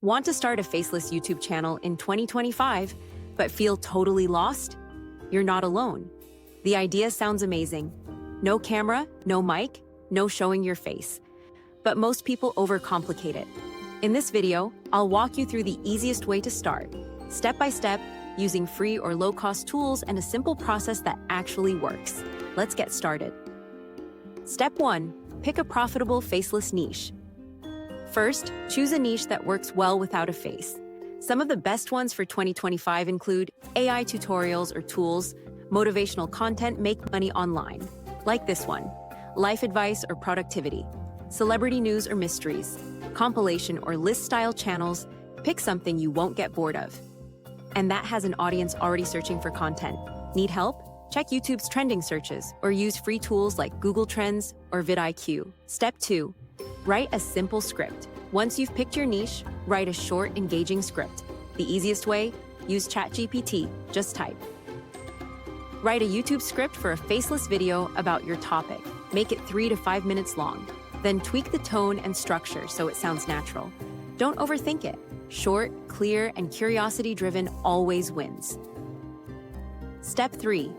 Want to start a faceless YouTube channel in 2025, but feel totally lost? You're not alone. The idea sounds amazing. No camera, no mic, no showing your face. But most people overcomplicate it. In this video, I'll walk you through the easiest way to start, step by step, using free or low-cost tools and a simple process that actually works. Let's get started. Step 1. Pick a profitable faceless niche. First, choose a niche that works well without a face. Some of the best ones for 2025 include AI tutorials or tools, motivational content, make money online, like this one, life advice or productivity, celebrity news or mysteries, compilation or list-style channels. Pick something you won't get bored of. And that has an audience already searching for content. Need help? Check YouTube's trending searches or use free tools like Google Trends or vidIQ. Step 2. Write a simple script. Once you've picked your niche, write a short, engaging script. The easiest way? Use ChatGPT. Just type. Write a YouTube script for a faceless video about your topic. Make it 3 to 5 minutes long. Then tweak the tone and structure so it sounds natural. Don't overthink it. Short, clear, and curiosity-driven always wins. Step 3.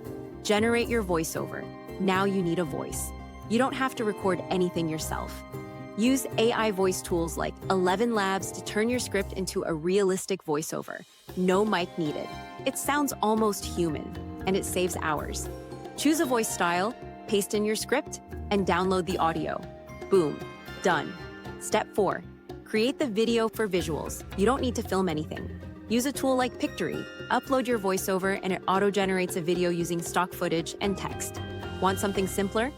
Generate your voiceover. Now you need a voice. You don't have to record anything yourself. Use AI voice tools like 11 Labs to turn your script into a realistic voiceover. No mic needed. It sounds almost human, and it saves hours. Choose a voice style, paste in your script, and download the audio. Boom. Done. Step 4. Create the video for visuals. You don't need to film anything. Use a tool like Pictory. Upload your voiceover and it auto-generates a video using stock footage and text. Want something simpler?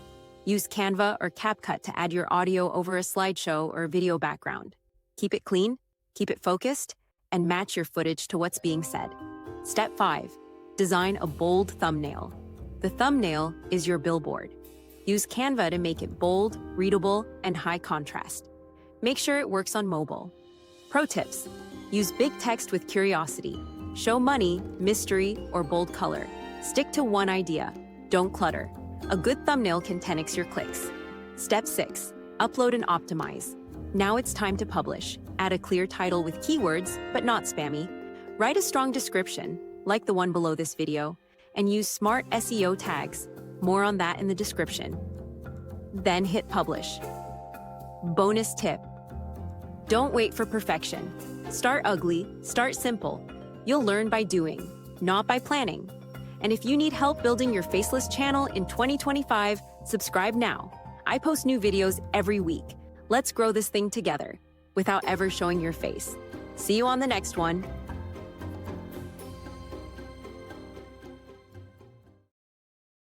Use Canva or CapCut to add your audio over a slideshow or video background. Keep it clean, keep it focused, and match your footage to what's being said. Step 5. Design a bold thumbnail. The thumbnail is your billboard. Use Canva to make it bold, readable, and high contrast. Make sure it works on mobile. Pro tips. Use big text with curiosity. Show money, mystery, or bold color. Stick to one idea. Don't clutter. A good thumbnail can 10x your clicks. Step 6. Upload and optimize. Now it's time to publish. Add a clear title with keywords, but not spammy. Write a strong description, like the one below this video, and use smart SEO tags. More on that in the description. Then hit publish. Bonus tip. Don't wait for perfection. Start ugly, start simple. You'll learn by doing, not by planning. And if you need help building your faceless channel in 2025, subscribe now. I post new videos every week. Let's grow this thing together without ever showing your face. See you on the next one.